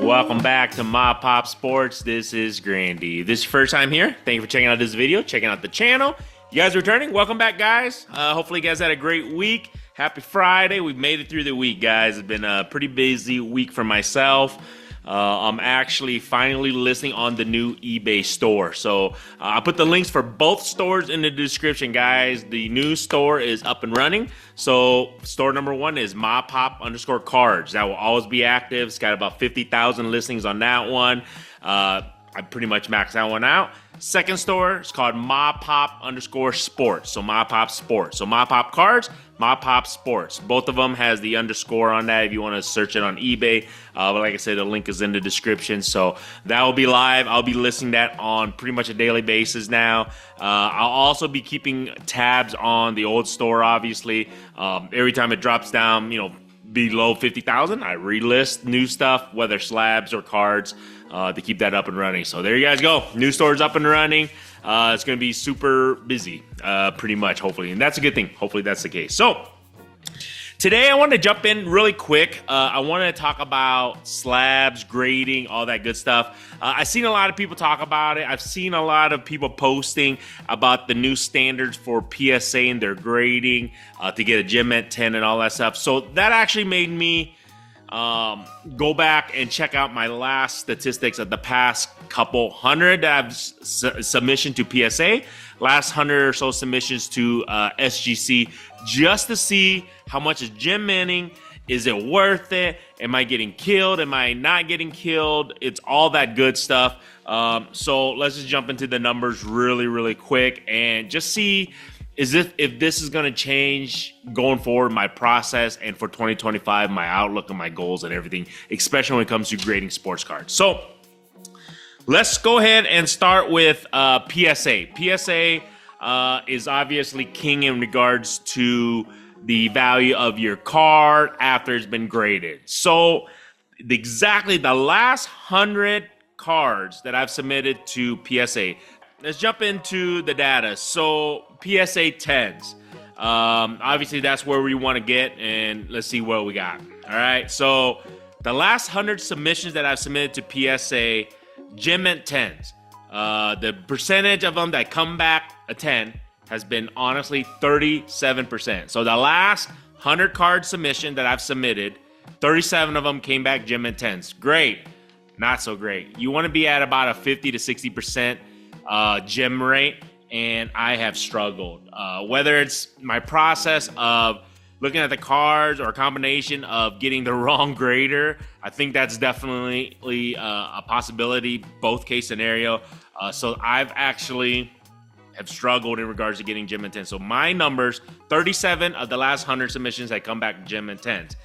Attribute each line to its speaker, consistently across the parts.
Speaker 1: Welcome back to Mob Pop Sports. This is Grandy. This is your first time here. Thank you for checking out this video, checking out the channel. You guys returning? Welcome back, guys. Hopefully you guys had a great week. Happy Friday. We've made it through the week, guys. It's been a pretty busy week for myself. I'm actually finally listing on the new eBay store. So I put the links for both stores in the description, guys. The new store is up and running. So store number one is MobPop_cards. That will always be active. It's got about 50,000 listings on that one. I pretty much maxed that one out. Second store is called MobPop_sports. So MobPop Sports. So MobPop cards, MobPop Sports. Both of them has the underscore on that if you want to search it on eBay. But like I said, the link is in the description. So that will be live. I'll be listing that on pretty much a daily basis now. I'll also be keeping tabs on the old store, obviously. Every time it drops down, below 50,000, I relist new stuff, whether slabs or cards, to keep that up and running. So there you guys go. New store's up and running. It's going to be super busy, pretty much, hopefully. And that's a good thing. Hopefully that's the case. So today I want to jump in really quick. I want to talk about slabs, grading, all that good stuff. I've seen a lot of people talk about it. I've seen a lot of people posting about the new standards for PSA and their grading to get a gym at 10 and all that stuff. So that actually made me go back and check out my last statistics of the past couple hundred that I've submission to PSA, last 100 or so submissions to SGC, just to see how much is gym manning. Is it worth it? Am I getting killed? Am I not getting killed? It's all that good stuff. So let's just jump into the numbers really quick and just see if this is going to change going forward my process and for 2025, my outlook and my goals and everything, especially when it comes to grading sports cards. So let's go ahead and start with PSA. PSA is obviously king in regards to the value of your card after it's been graded. So exactly the last 100 cards that I've submitted to PSA. Let's jump into the data. So PSA 10s. Obviously, that's where we want to get, and let's see what we got. All right. So the last 100 submissions that I've submitted to PSA, gym mint 10s. The percentage of them that come back a 10 has been honestly 37%. So the last 100 card submission that I've submitted, 37 of them came back gym mint 10s. Great. Not so great. You want to be at about a 50 to 60% gym rate, and I have struggled. Whether it's my process of looking at the cards or a combination of getting the wrong grader, I think that's definitely a possibility, both case scenario. So I've actually have struggled in regards to getting gym and 10. So my numbers, 37 of the last 100 submissions had come back gym and 10s.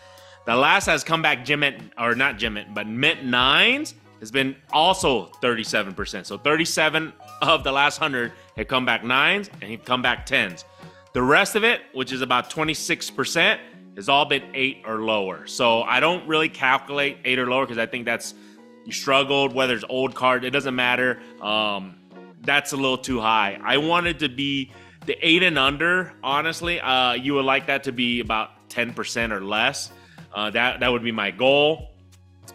Speaker 1: The last has come back gym and, or not gym and, but mint 9s has been also 37%. So 37 of the last 100 had come back 9s and had come back 10s. The rest of it, which is about 26%, has all been 8 or lower. So I don't really calculate 8 or lower because I think that's, you struggled, whether it's old card, it doesn't matter. That's a little too high. I wanted to be the 8 and under, honestly. You would like that to be about 10% or less. That would be my goal.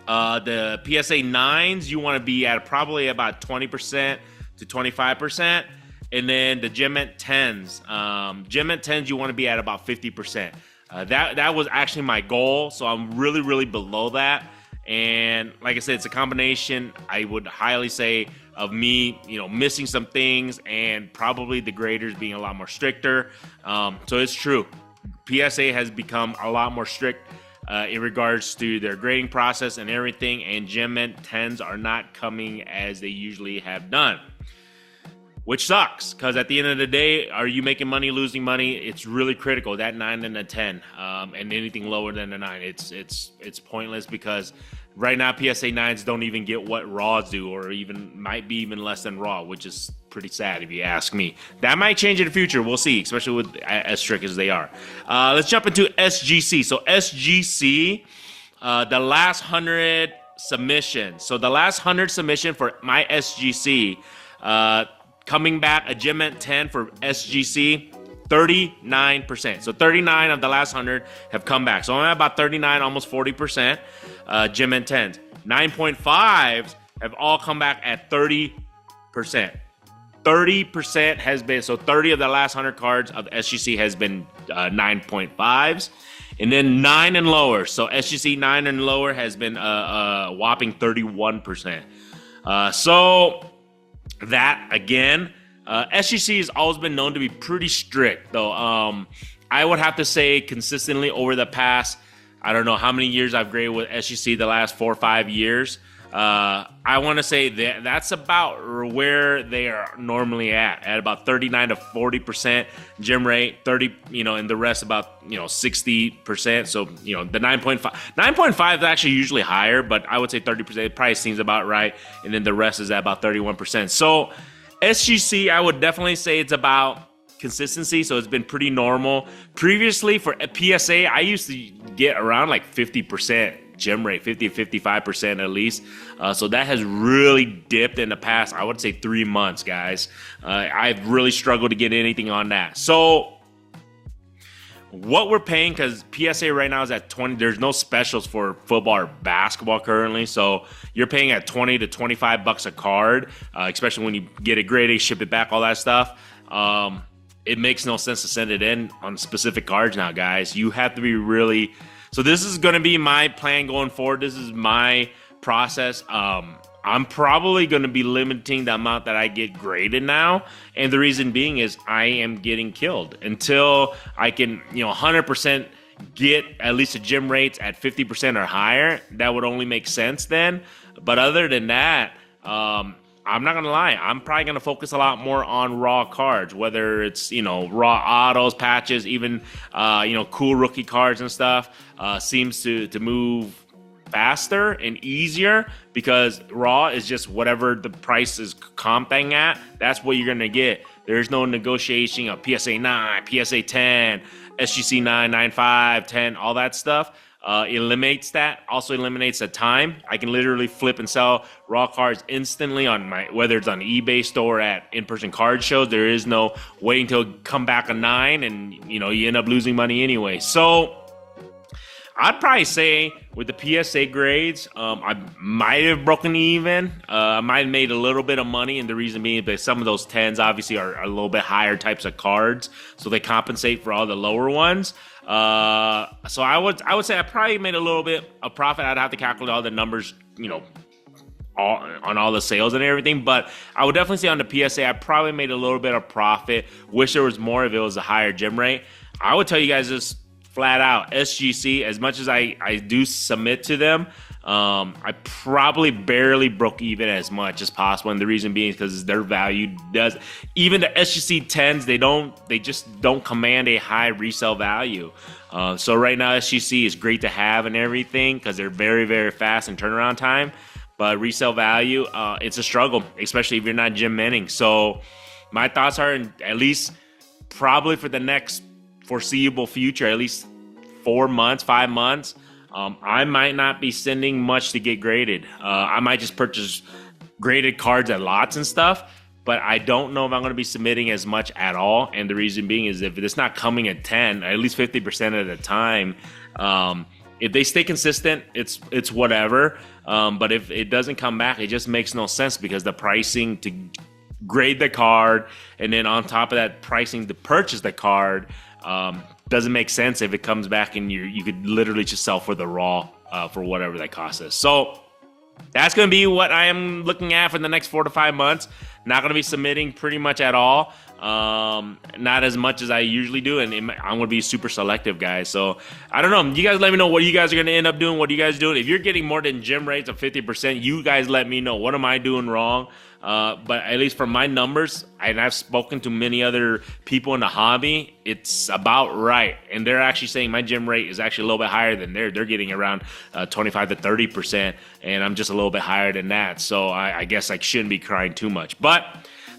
Speaker 1: The PSA 9s, you want to be at probably about 20% to 25%. And then the gym mint 10s. Gym mint 10s, you want to be at about 50%. That was actually my goal. So I'm really below that. And like I said, it's a combination, I would highly say, of me, missing some things and probably the graders being a lot more stricter. So it's true. PSA has become a lot more strict in regards to their grading process and everything, and gym mint 10s are not coming as they usually have done, which sucks because at the end of the day, are you making money, losing money? It's really critical, that 9 and a 10, and anything lower than a 9, it's pointless because right now PSA 9s don't even get what raws do, or even might be even less than raw, which is pretty sad if you ask me. That might change in the future. We'll see, especially with as strict as they are. Let's jump into SGC. So SGC, the last 100 submissions. So the last 100 submission for my SGC, coming back a gym mint 10 for SGC, 39%. So 39 of the last 100 have come back. So I'm at about 39, almost 40%, gym mint 10s. 9.5s have all come back at 30%. 30% has been, so 30 of the last 100 cards of SGC has been 9.5s. And then 9 and lower. So SGC 9 and lower has been a whopping 31%. So that, again, SGC has always been known to be pretty strict, though. I would have to say consistently over the past, I don't know how many years I've graded with SGC, the last 4 or 5 years. I want to say that's about where they are normally at about 39 to 40% gem rate, 30, and the rest about, 60%. So, the 9.5 is actually usually higher, but I would say 30% probably seems about right. And then the rest is at about 31%. So SGC, I would definitely say it's about consistency. So it's been pretty normal. Previously for PSA, I used to get around like 50% gem rate, 50 to 55% at least. So that has really dipped in the past, I would say 3 months, guys. I've really struggled to get anything on that. So what we're paying, because PSA right now is at 20, there's no specials for football or basketball currently. So you're paying at 20 to 25 bucks a card, especially when you get it graded, ship it back, all that stuff. It makes no sense to send it in on specific cards now, guys. You have to be really... So this is going to be my plan going forward. This is my process. I'm probably going to be limiting the amount that I get graded now. And the reason being is I am getting killed. Until I can, 100% get at least a gem rates at 50% or higher, that would only make sense then. But other than that, I'm not going to lie. I'm probably going to focus a lot more on raw cards, whether it's, raw autos, patches, even, cool rookie cards and stuff. Seems to move faster and easier because raw is just whatever the price is comping at. That's what you're going to get. There's no negotiation of PSA 9, PSA 10, SGC 9, 9.5, 10, all that stuff. Eliminates that. Also eliminates the time. I can literally flip and sell raw cards instantly on whether it's on eBay store, at in-person card shows. There is no waiting till come back a 9 and you end up losing money anyway. So I'd probably say with the PSA grades, I might have broken even. I might have made a little bit of money, and the reason being that some of those 10s obviously are a little bit higher types of cards, so they compensate for all the lower ones. So I would say I probably made a little bit of profit. I'd have to calculate all the numbers, on all the sales and everything. But I would definitely say on the PSA, I probably made a little bit of profit. Wish there was more if it was a higher gem rate. I would tell you guys this flat out, SGC, as much as I do submit to them, I probably barely broke even as much as possible. And the reason being is because their value does, even the SGC 10s, they just don't command a high resale value. So right now SGC is great to have and everything because they're very, very fast in turnaround time. But resale value, it's a struggle, especially if you're not gem minting. So my thoughts are, at least probably for the next foreseeable future, at least 4 months, 5 months, I might not be sending much to get graded. I might just purchase graded cards at lots and stuff, but I don't know if I'm going to be submitting as much at all. And the reason being is if it's not coming at 10, at least 50% of the time, if they stay consistent, it's whatever. But if it doesn't come back, it just makes no sense because the pricing to grade the card, and then on top of that, pricing to purchase the card, doesn't make sense if it comes back and you could literally just sell for the raw for whatever that cost is. So that's going to be what I am looking at for the next 4 to 5 months. Not going to be submitting pretty much at all. Not as much as I usually do, and I'm going to be super selective, guys. So I don't know. You guys let me know what you guys are going to end up doing. What are you guys doing? If you're getting more than gem rates of 50%, you guys let me know. What am I doing wrong? But at least for my numbers, and I've spoken to many other people in the hobby, it's about right. And they're actually saying my gem rate is actually a little bit higher than they're getting around 25 to 30%, and I'm just a little bit higher than that. So I guess I shouldn't be crying too much. But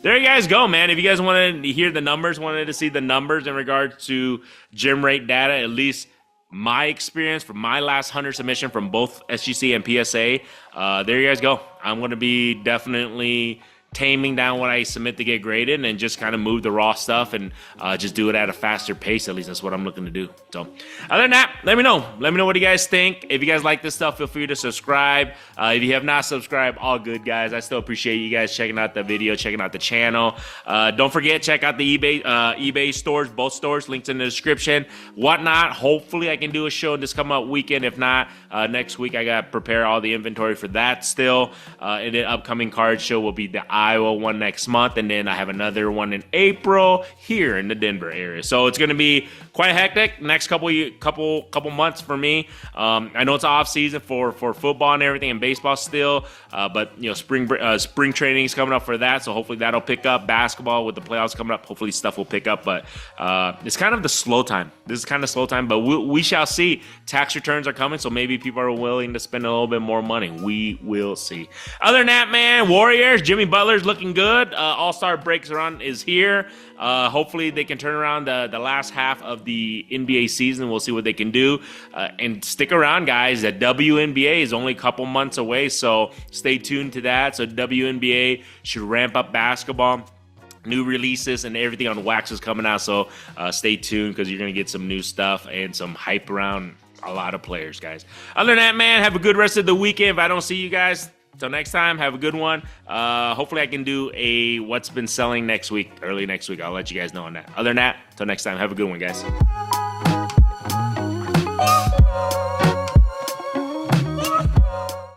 Speaker 1: there you guys go, man. If you guys wanted to hear the numbers, wanted to see the numbers in regards to gem rate data, at least my experience from my last 100 submission from both SGC and PSA, there you guys go. I'm going to be definitely taming down what I submit to get graded and just kind of move the raw stuff and just do it at a faster pace. At least that's what I'm looking to do. So other than that, let me know. Let me know what you guys think. If you guys like this stuff, feel free to subscribe. If you have not subscribed, all good, guys. I still appreciate you guys checking out the video, checking out the channel. Don't forget, check out the eBay stores, both stores, links in the description. Whatnot. Hopefully I can do a show this come up weekend. If not, next week I got to prepare all the inventory for that still. And the upcoming card show will be the Iowa one next month, and then I have another one in April here in the Denver area. So it's going to be quite hectic next couple months for me. I know it's off season for football and everything, and baseball still, but you know, spring training is coming up for that, so hopefully that'll pick up. Basketball with the playoffs coming up, hopefully stuff will pick up, but it's kind of the slow time. This is kind of slow time, but we shall see. Tax returns are coming, so maybe people are willing to spend a little bit more money. We will see. Other than that, man, Warriors, Jimmy Butler's looking good. All-Star breaks run is here. Hopefully they can turn around the last half of the NBA season. We'll see what they can do. And stick around, guys. The WNBA is only a couple months away, so stay tuned to that. So WNBA should ramp up basketball. New releases and everything on Wax is coming out, so stay tuned because you're going to get some new stuff and some hype around a lot of players, guys. Other than that, man, have a good rest of the weekend. If I don't see you guys, till next time, have a good one. Hopefully I can do a what's been selling next week, early next week. I'll let you guys know on that. Other than that, till next time, have a good one, guys.